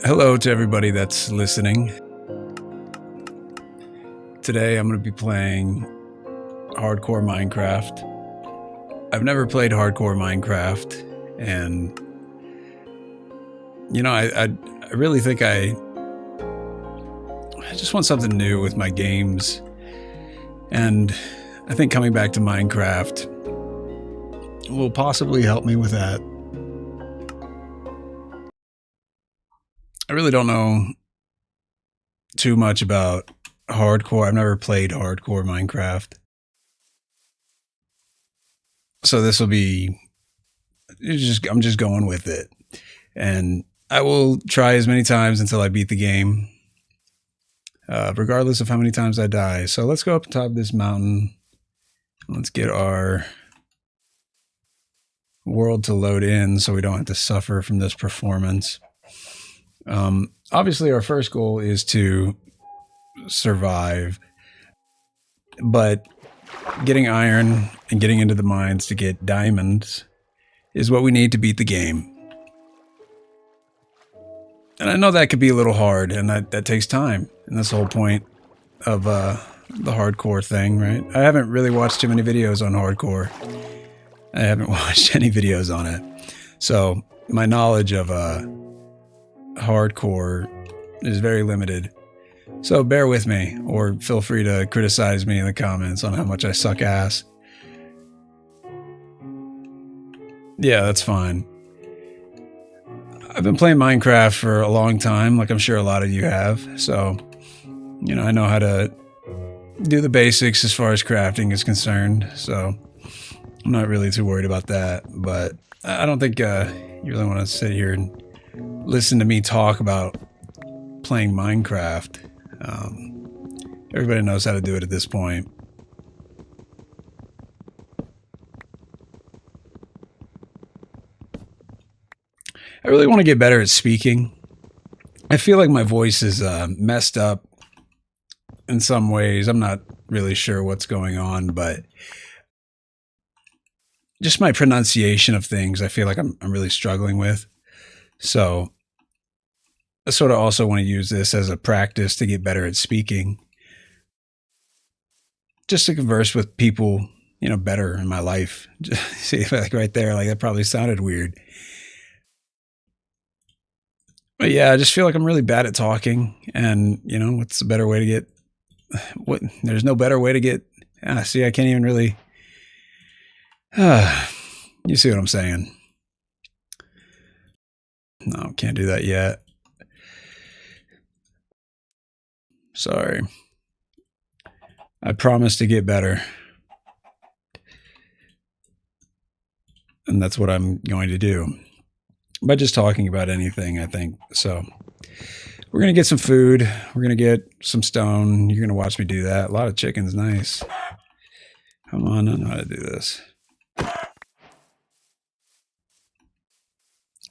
Hello to everybody that's listening. Today I'm going to be playing hardcore Minecraft. I've never played hardcore Minecraft, and I really think I just want something new with my games, and I think coming back to Minecraft will possibly help me with that. I really don't know too much about hardcore. I've never played hardcore Minecraft. So this will be I'm just going with it. And I will try as many times until I beat the game. Regardless of how many times I die. So let's go up on top of this mountain. Let's get our world to load in so we don't have to suffer from this performance. Obviously our first goal is to survive, but getting iron and getting into the mines to get diamonds is what we need to beat the game. And I know that could be a little hard, and that takes time, and that's the whole point of the hardcore thing, right? I haven't really watched too many videos on hardcore. I haven't watched any videos on it, so my knowledge of hardcore is very limited. So bear with me, or feel free to criticize me in the comments on how much I suck ass. Yeah, that's fine. I've been playing Minecraft for a long time, like I'm sure a lot of you have. So, I know how to do the basics as far as crafting is concerned. So I'm not really too worried about that. But I don't think you really want to sit here and listen to me talk about playing Minecraft. Everybody knows how to do it at this point. I really want to get better at speaking. I feel like my voice is messed up in some ways. I'm not really sure what's going on, but just my pronunciation of things, I feel like I'm really struggling with. So I sort of also want to use this as a practice to get better at speaking. Just to converse with people, better in my life. See, like right there, like that probably sounded weird. But yeah, I just feel like I'm really bad at talking, and what's a better way to get? There's no better way to get. See, I can't even really. You see what I'm saying? No, can't do that yet. Sorry. I promise to get better, and that's what I'm going to do. By just talking about anything, I think. So we're going to get some food. We're going to get some stone. You're going to watch me do that. A lot of chickens. Nice. Come on, I know how to do this.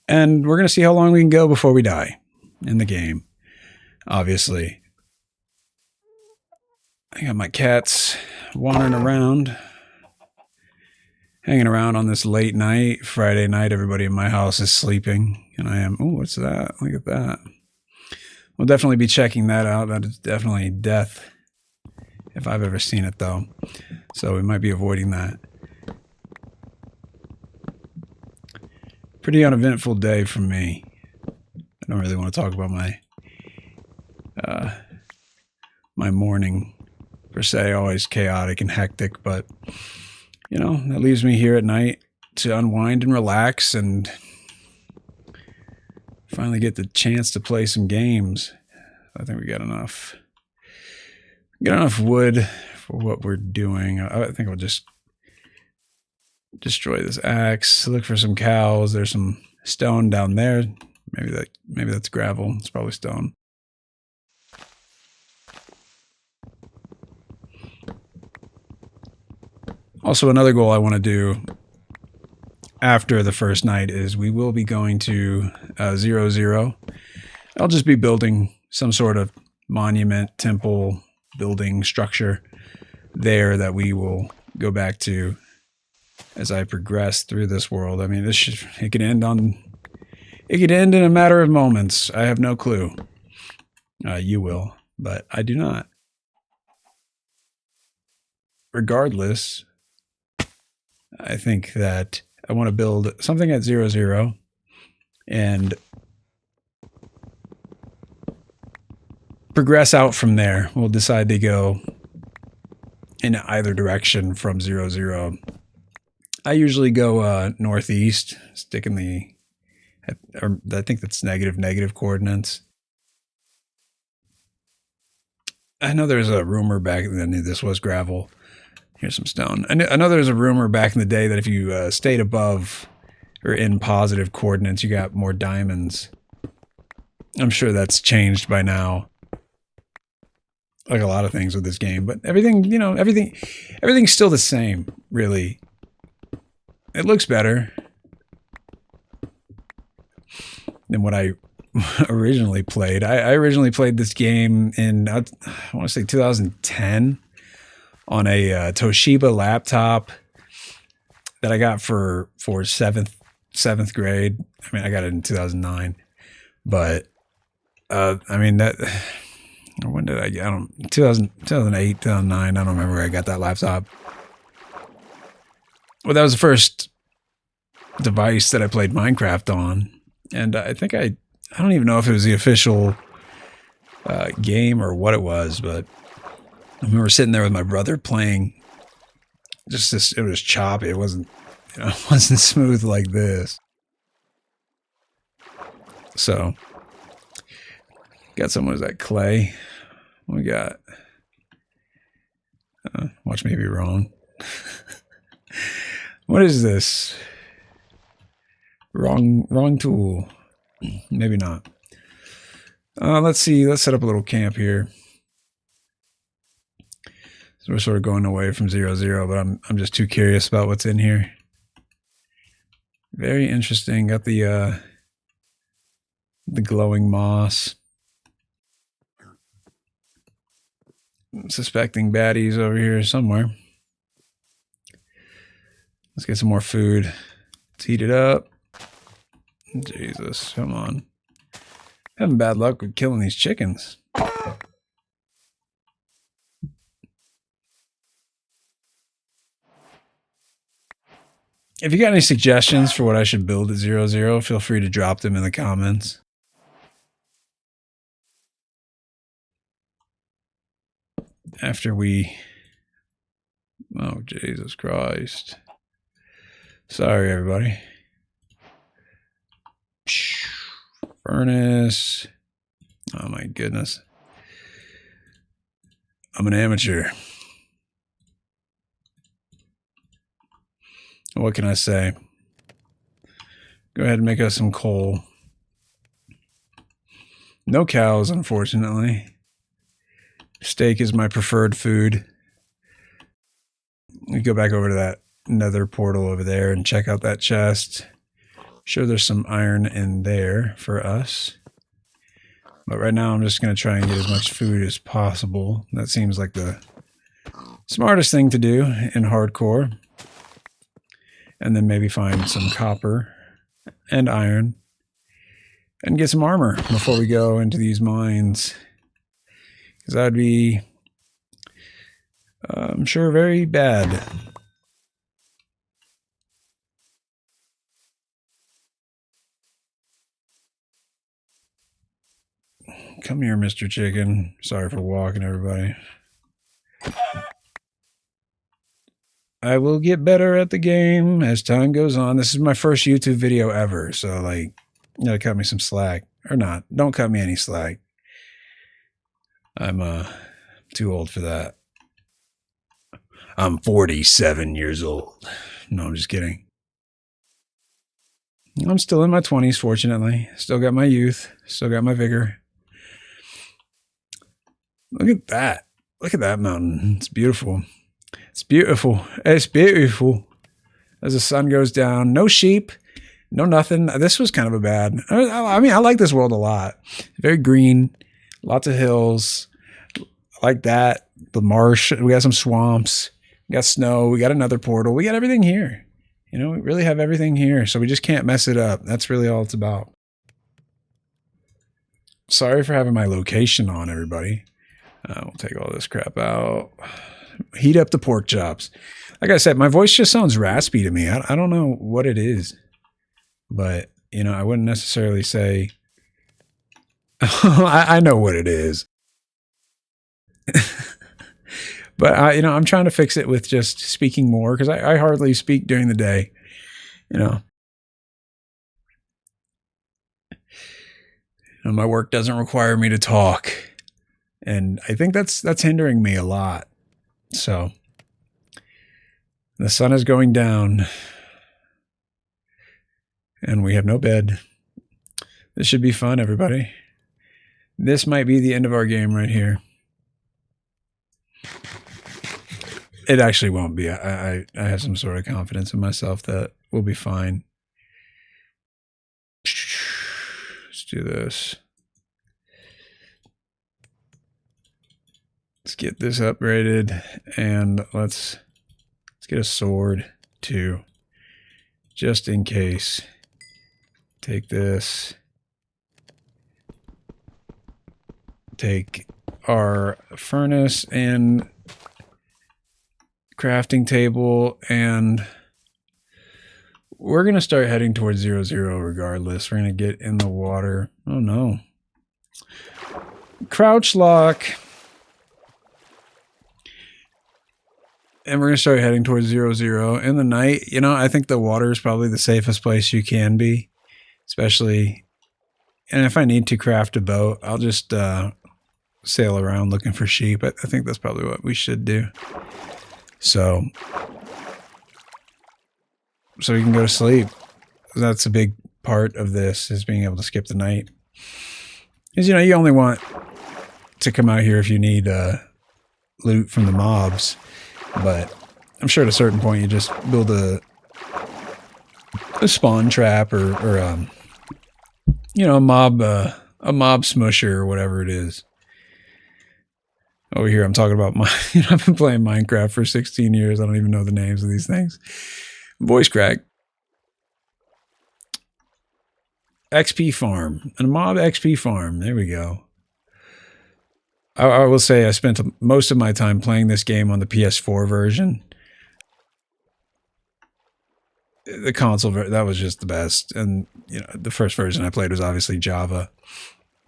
And we're going to see how long we can go before we die in the game. Obviously. I got my cats wandering around. Hanging around on this late night, Friday night. Everybody in my house is sleeping, and I am. Oh, what's that? Look at that. We'll definitely be checking that out. That is definitely death, if I've ever seen it, though. So we might be avoiding that. Pretty uneventful day for me. I don't really want to talk about my my morning per se. Always chaotic and hectic, but that leaves me here at night to unwind and relax and finally get the chance to play some games. I think we got enough. Wood for what we're doing. I think I'll just destroy this axe. Look for some cows. There's some stone down there. Maybe that's gravel. It's probably stone. Also, another goal I want to do after the first night is we will be going to 0-0. I'll just be building some sort of monument, temple, building structure there that we will go back to as I progress through this world. I mean, it can end on It could end in a matter of moments. I have no clue. You will, but I do not. Regardless, I think that I want to build something at 0, and progress out from there. We'll decide to go in either direction from 0. I usually go northeast, stick in the, or I think that's negative coordinates. I know there's a rumor back then, this was gravel. Here's some stone. I know there's a rumor back in the day that if you stayed above or in positive coordinates, you got more diamonds. I'm sure that's changed by now. Like a lot of things with this game, but everything, you know, everything's still the same, really. It looks better than what I originally played. I originally played this game in, I want to say 2010 on a Toshiba laptop that I got for seventh grade. I mean, I got it in 2009, but I mean that. When did I get? 2008, 2009. I don't remember where I got that laptop. Well, that was the first device that I played Minecraft on, and I think I don't even know if it was the official game or what it was, but I remember sitting there with my brother playing. Just this, it was choppy. It wasn't, you know, it wasn't smooth like this. So, got some. What is that? Clay. What we got? Watch me be wrong. What is this? Wrong tool. Maybe not. Let's see. Let's set up a little camp here. So we're sort of going away from 0, but I'm just too curious about what's in here. Very interesting. Got the glowing moss. I'm suspecting baddies over here somewhere. Let's get some more food. Let's heat it up. Jesus, come on. Having bad luck with killing these chickens. If you got any suggestions for what I should build at 0, feel free to drop them in the comments. After we... Oh, Jesus Christ. Sorry, everybody. Furnace. Oh, my goodness. I'm an amateur. What can I say? Go ahead and make us some coal. No cows, unfortunately. Steak is my preferred food. We go back over to that nether portal over there and check out that chest. Sure, there's some iron in there for us. But right now I'm just going to try and get as much food as possible. That seems like the smartest thing to do in hardcore. And then maybe find some copper and iron and get some armor before we go into these mines. Because that would be, I'm sure, very bad. Come here, Mr. Chicken. Sorry for walking, everybody. I will get better at the game as time goes on. This is my first YouTube video ever, so, like, you gotta cut me some slack. Or not. Don't cut me any slack. I'm too old for that. I'm 47 years old. No, I'm just kidding. I'm still in my 20s, fortunately. Still got my youth. Still got my vigor. Look at that. Look at that mountain. It's beautiful. It's beautiful. It's beautiful. As the sun goes down. No sheep. No nothing. This was kind of a bad... I mean, I like this world a lot. Very green. Lots of hills. I like that. The marsh. We got some swamps. We got snow. We got another portal. We got everything here. You know, we really have everything here. So we just can't mess it up. That's really all it's about. Sorry for having my location on, everybody. We'll take all this crap out. Heat up the pork chops. Like I said, my voice just sounds raspy to me. I don't know what it is. But, you know, I wouldn't necessarily say... I know what it is. But, you know, I'm trying to fix it with just speaking more because I hardly speak during the day, you know. And my work doesn't require me to talk. And I think that's hindering me a lot. So, the sun is going down. And we have no bed. This should be fun, everybody. This might be the end of our game right here. It actually won't be. I have some sort of confidence in myself that we'll be fine. Let's do this. Let's get this upgraded, and let's get a sword too, just in case. Take this. Take our furnace and crafting table, and we're going to start heading towards 0-0 regardless. We're going to get in the water. Oh no. Crouch lock. And we're going to start heading towards 0-0 in the night. You know, I think the water is probably the safest place you can be, especially. And if I need to craft a boat, I'll just sail around looking for sheep. I think that's probably what we should do. So we can go to sleep. That's a big part of this, is being able to skip the night. Because, you know, you only want to come out here if you need loot from the mobs. But I'm sure at a certain point you just build a spawn trap or you know, a mob smusher or whatever it is. Over here, I'm talking about my. You know, I've been playing Minecraft for 16 years. I don't even know the names of these things. Voice crack. XP farm. A mob XP farm. There we go. I will say I spent most of my time playing this game on the PS4 version. The console, that was just the best. And, you know, the first version I played was obviously Java,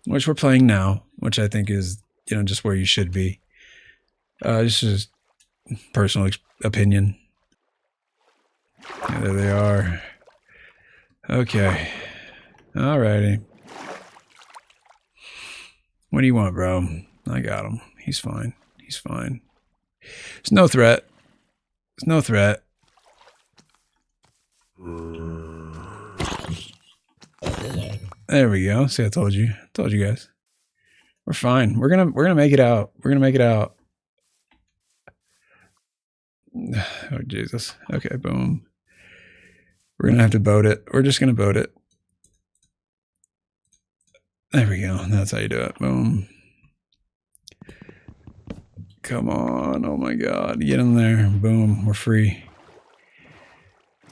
which we're playing now, which I think is, you know, just where you should be. This is personal opinion. Yeah, there they are. Okay. Alrighty. What do you want, bro? I got him. He's fine. He's fine. There's no threat. There's no threat. There we go. See, I told you. I told you guys. We're fine. We're gonna make it out. We're gonna make it out. Oh Jesus. Okay, boom. We're gonna have to boat it. We're just gonna boat it. There we go. That's how you do it. Boom. Come on. Oh my God. Get in there. Boom. We're free.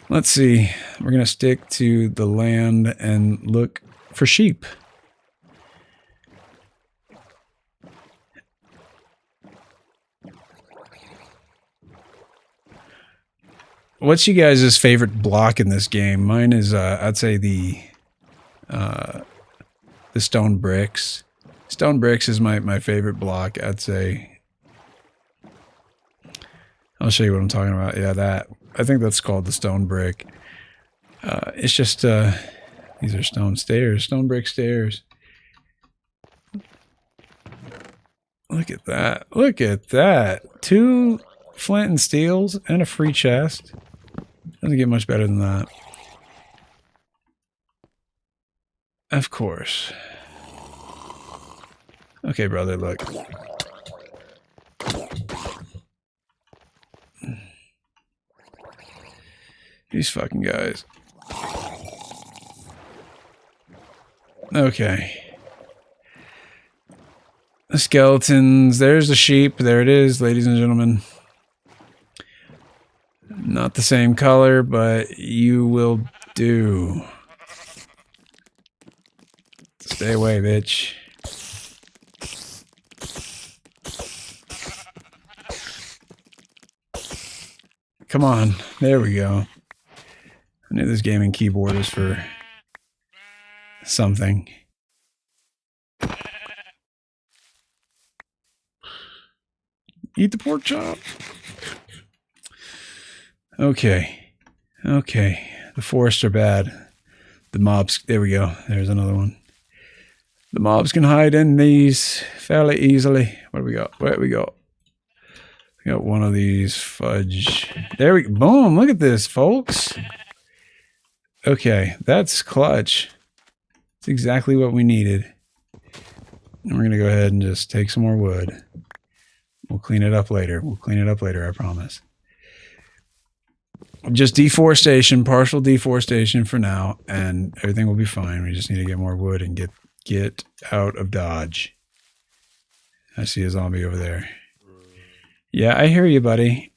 Let's see. We're going to stick to the land and look for sheep. What's you guys' favorite block in this game? Mine is, I'd say the stone bricks. Stone bricks is my favorite block, I'd say. I'll show you what I'm talking about. Yeah, that. I think that's called the stone brick. It's just, these are stone stairs, stone brick stairs. Look at that. Look at that. 2 flint and steels and a free chest. Doesn't get much better than that. Of course. Okay, brother, look. These fucking guys. Okay. The skeletons. There's the sheep. There it is, ladies and gentlemen. Not the same color, but you will do. Stay away, bitch. Come on. There we go. I knew this gaming keyboard was for something. Eat the pork chop. Okay. Okay. The forests are bad. The mobs... There we go. There's another one. The mobs can hide in these fairly easily. What do we got? Where we go? We got one of these fudge. There we go. Boom. Look at this, folks. Okay. That's clutch. That's exactly what we needed. And we're going to go ahead and just take some more wood. We'll clean it up later. We'll clean it up later, I promise. Just deforestation, partial deforestation for now, and everything will be fine. We just need to get more wood and get out of Dodge. I see a zombie over there. Yeah, I hear you, buddy.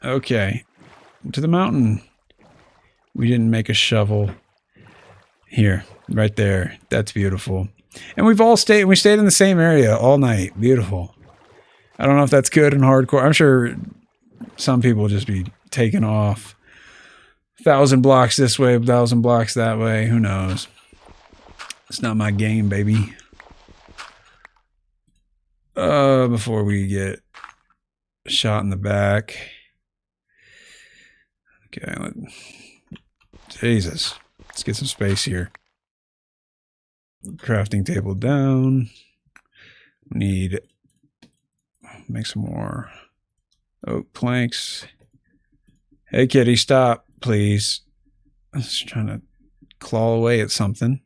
Okay. To the mountain. We didn't make a shovel. Here, right there. That's beautiful. And we stayed in the same area all night. Beautiful. I don't know if that's good in hardcore. I'm sure some people will just be taking off 1,000 blocks this way, 1,000 blocks that way. Who knows? It's not my game, baby. Before we get shot in the back. Okay, Jesus. Let's get some space here. Crafting table down. Need make some more oak planks. Hey kitty, stop, please. I'm just trying to claw away at something.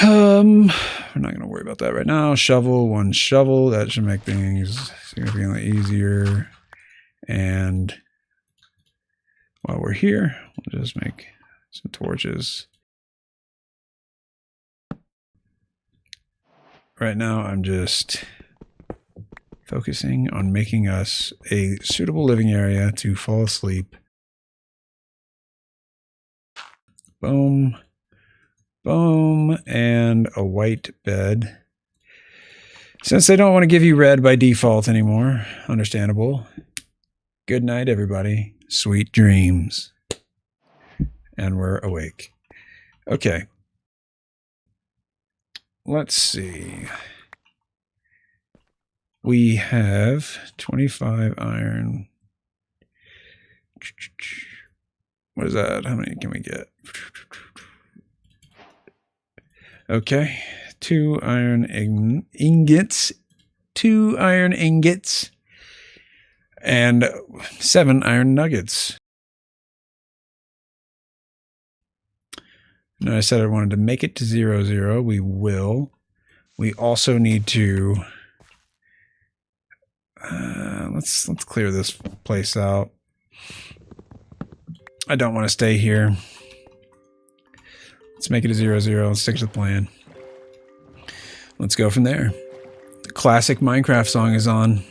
We're not gonna worry about that right now. Shovel, one shovel. That should make things significantly easier. And while we're here, we'll just make some torches. Right now, I'm just focusing on making us a suitable living area to fall asleep. Boom. Boom. And a white bed. Since they don't want to give you red by default anymore, understandable. Good night, everybody. Sweet dreams. And we're awake. Okay. Let's see. We have 25 iron. What is that? How many can we get? Okay. 2 iron ingots. 2 iron ingots. And 7 iron nuggets. Now I said I wanted to make it to 0, 0. We will. We also need to let's clear this place out. I don't want to stay here. Let's make it a 0, 0. Let's stick to the plan. Let's go from there. The classic Minecraft song is on.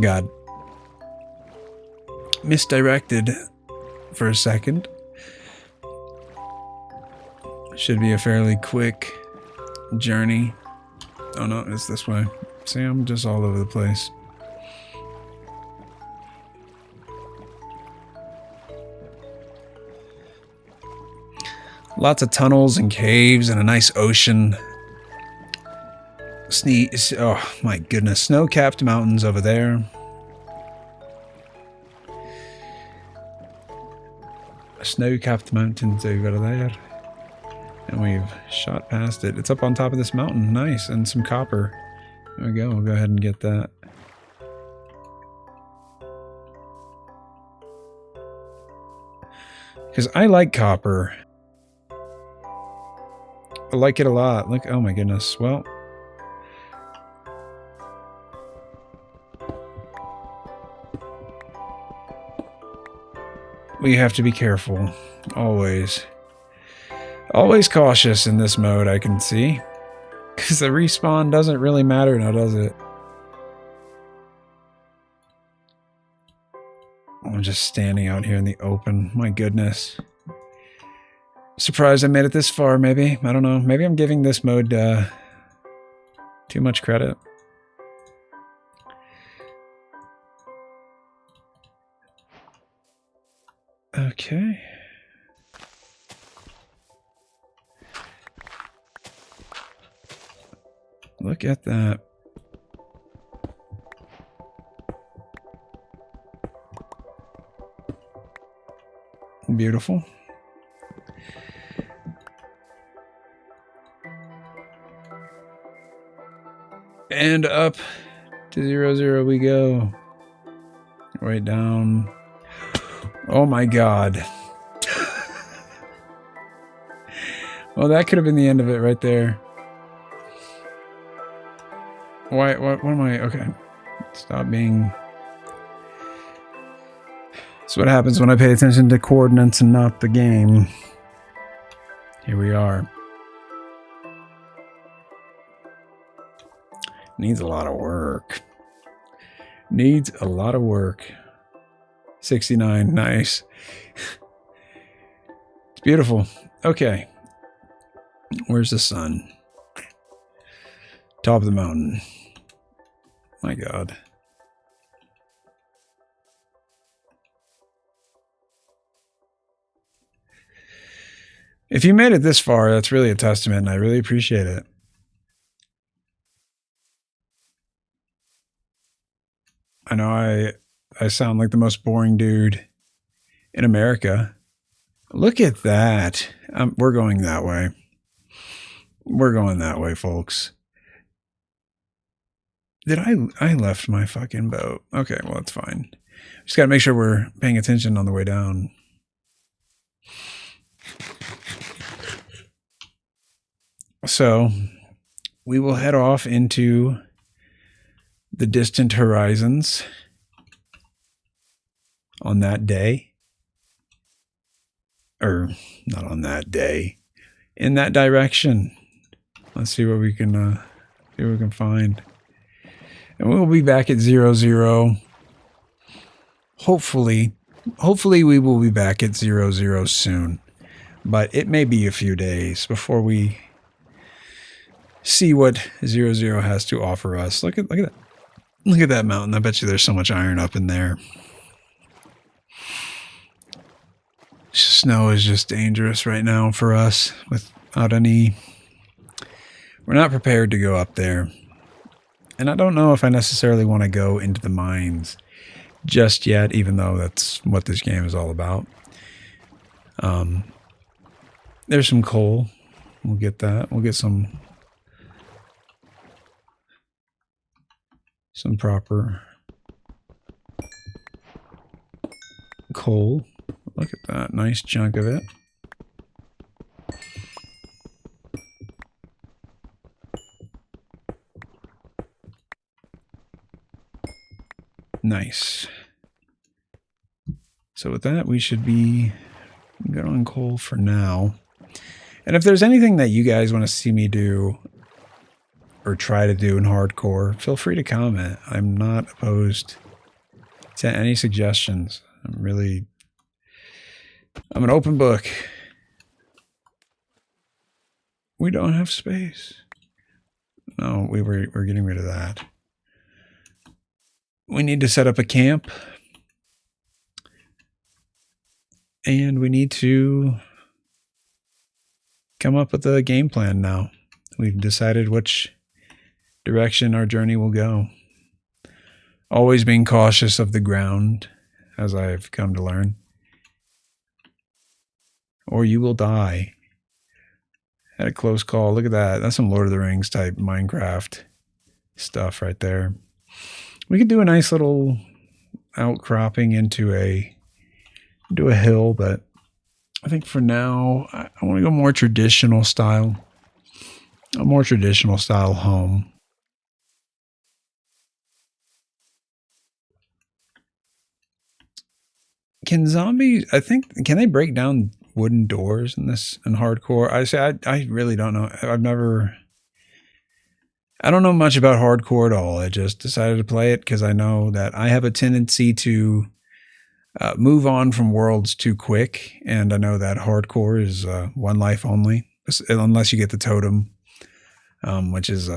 God. Misdirected for a second. Should be a fairly quick journey. Oh no, it's this way. See, I'm just all over the place. Lots of tunnels and caves and a nice ocean. Oh my goodness, snow-capped mountains over there. Snow-capped mountains over there. And we've shot past it. It's up on top of this mountain. Nice. And some copper. There we go. We'll go ahead and get that. Because I like copper. I like it a lot. Look, oh my goodness. Well. We have to be careful. Always. Always cautious in this mode, I can see. Because the respawn doesn't really matter now, does it? I'm just standing out here in the open. My goodness. Surprised I made it this far, maybe. I don't know. Maybe I'm giving this mode Too much credit. Okay. Look at that. Beautiful. And up to 0-0 we go. Right down. Oh my god. Well, that could have been the end of it right there. Why? What am I? Okay. Stop being... That's what happens when I pay attention to coordinates and not the game. Here we are. Needs a lot of work. Needs a lot of work. 69, nice. It's beautiful. Okay. Where's the sun? Top of the mountain. My god. If you made it this far, that's really a testament, and I really appreciate it. I know I sound like the most boring dude in America. Look at that. We're going that way. We're going that way, folks. Did I left my fucking boat? Okay, well, that's fine. Just got to make sure we're paying attention on the way down. So we will head off into the distant horizons on that day. Or not on that day. In that direction. Let's see what we can find. And we'll be back at 0-0. Hopefully we will be back at 0-0 soon. But it may be a few days before we see what 0-0 has to offer us. Look at that. Look at that mountain. I bet you there's so much iron up in there. Snow is just dangerous right now for us without any... We're not prepared to go up there. And I don't know if I necessarily want to go into the mines just yet, even though that's what this game is all about. There's some coal. We'll get that. We'll get some proper coal. Look at that. Nice chunk of it. Nice. So with that, we should be good on coal for now. And if there's anything that you guys want to see me do or try to do in hardcore, feel free to comment. I'm not opposed to any suggestions. I'm an open book. We don't have space. No, we're getting rid of that. We need to set up a camp. And we need to come up with a game plan now. We've decided which direction our journey will go. Always being cautious of the ground, as I've come to learn. Or you will die. Had a close call. Look at that. That's some Lord of the Rings type Minecraft stuff right there. We could do a nice little outcropping into a hill, but I think for now I want to go more traditional style. A more traditional style home. Can zombies, can they break down wooden doors in hardcore? I really don't know. I don't know much about hardcore at all. I just decided to play it because I know that I have a tendency to move on from worlds too quick. And I know that hardcore is one life only, unless you get the totem, which is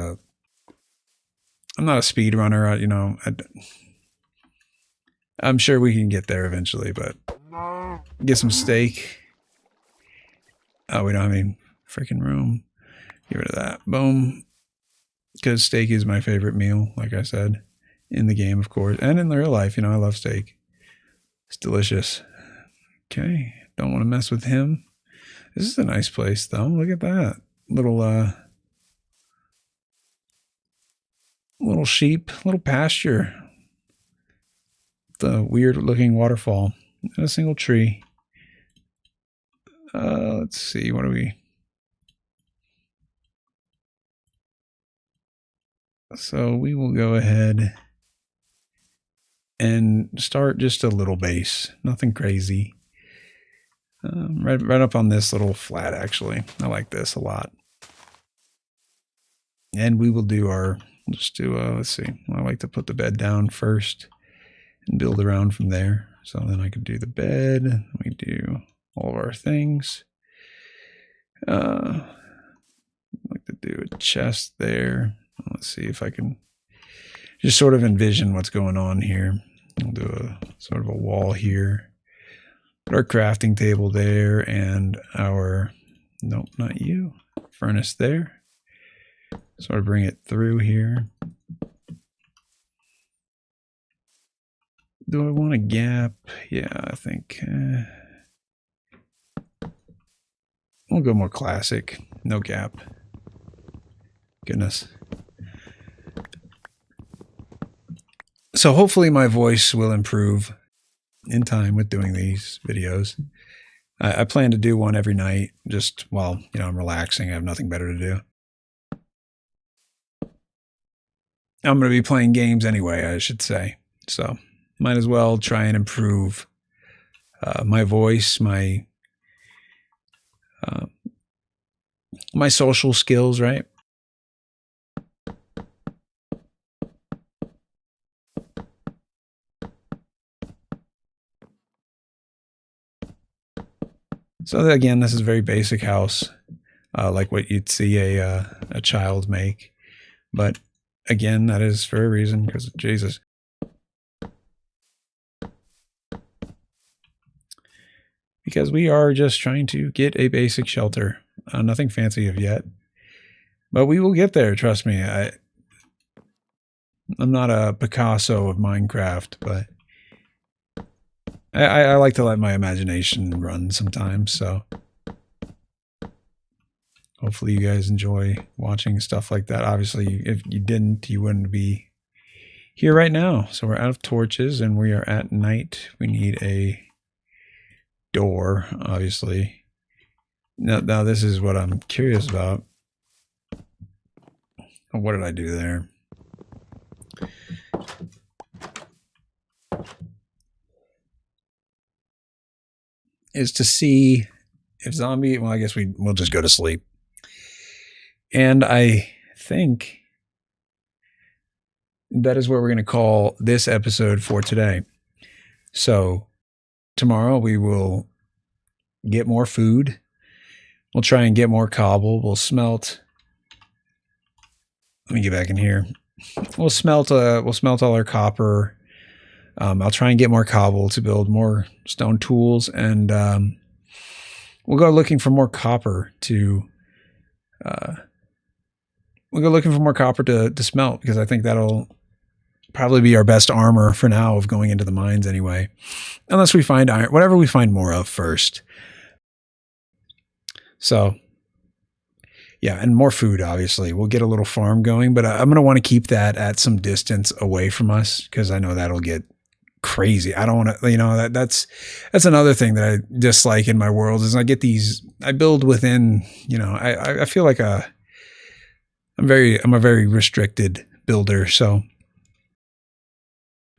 I'm not a speed runner. I'm sure we can get there eventually, but get some steak. Oh, we don't have any freaking room. Get rid of that. Boom. Because steak is my favorite meal, like I said, in the game, of course, and in real life. I love steak. It's delicious. Okay, don't want to mess with him. This is a nice place, though. Look at that little sheep, little pasture. The weird-looking waterfall, and a single tree. Let's see. What are we? So we will go ahead and start just a little base. Nothing crazy. Right up on this little flat, actually. I like this a lot. And we will do let's see. I like to put the bed down first and build around from there. So then I could do the bed. We do all of our things. I'd like to do a chest there. Let's see if I can just sort of envision what's going on here. We'll do a sort of a wall here. Put our crafting table there and our, nope, not you, furnace there. Sort of bring it through here. Do I want a gap? Yeah, I think we'll go more classic. No gap. Goodness. So hopefully my voice will improve in time with doing these videos. I plan to do one every night, just while I'm relaxing. I have nothing better to do. I'm going to be playing games anyway, I should say. So might as well try and improve my voice, my social skills, right? So again, this is a very basic house, like what you'd see a child make. But again, that is for a reason, because of Jesus. Because we are just trying to get a basic shelter. Nothing fancy of yet. But we will get there, trust me. I'm not a Picasso of Minecraft, but I like to let my imagination run sometimes, so hopefully you guys enjoy watching stuff like that. Obviously, if you didn't, you wouldn't be here right now. So we're out of torches and we are at night. We need a door, obviously. Now this is what I'm curious about. What did I do there? Is to see if zombie, well, I guess we'll just go to sleep. And I think that is where we're going to call this episode for today. So tomorrow we will get more food. We'll try and get more cobble. We'll smelt. Let me get back in here. We'll smelt all our copper. I'll try and get more cobble to build more stone tools, and we'll go looking for more copper to smelt, because I think that'll probably be our best armor for now of going into the mines anyway. Unless we find iron, whatever we find more of first. So yeah, and more food, obviously. We'll get a little farm going, but I'm going to want to keep that at some distance away from us, because I know that'll get crazy. I don't want to, that's another thing that I dislike in my world is I build within, I feel like I'm a very restricted builder. So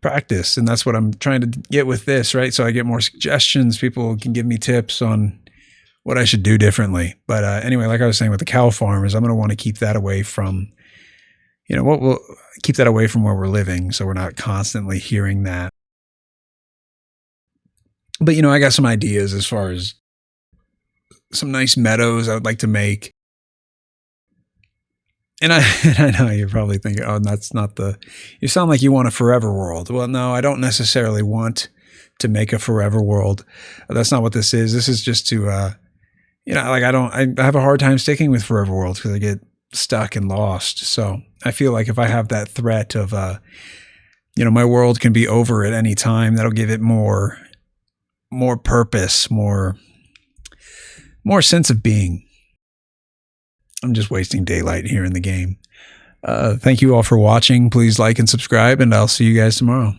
practice. And that's what I'm trying to get with this, right? So I get more suggestions. People can give me tips on what I should do differently. But anyway, like I was saying with the cow farmers, I'm going to want to keep that away from, we'll keep that away from where we're living. So we're not constantly hearing that. But, I got some ideas as far as some nice meadows I would like to make. And I, and I know you're probably thinking, oh, that's not the, you sound like you want a forever world. Well, no, I don't necessarily want to make a forever world. That's not what this is. This is just to, like I have a hard time sticking with forever worlds because I get stuck and lost. So I feel like if I have that threat of, my world can be over at any time, that'll give it more purpose, more sense of being. I'm just wasting daylight here in the game. Thank you all for watching. Please like and subscribe, and I'll see you guys tomorrow.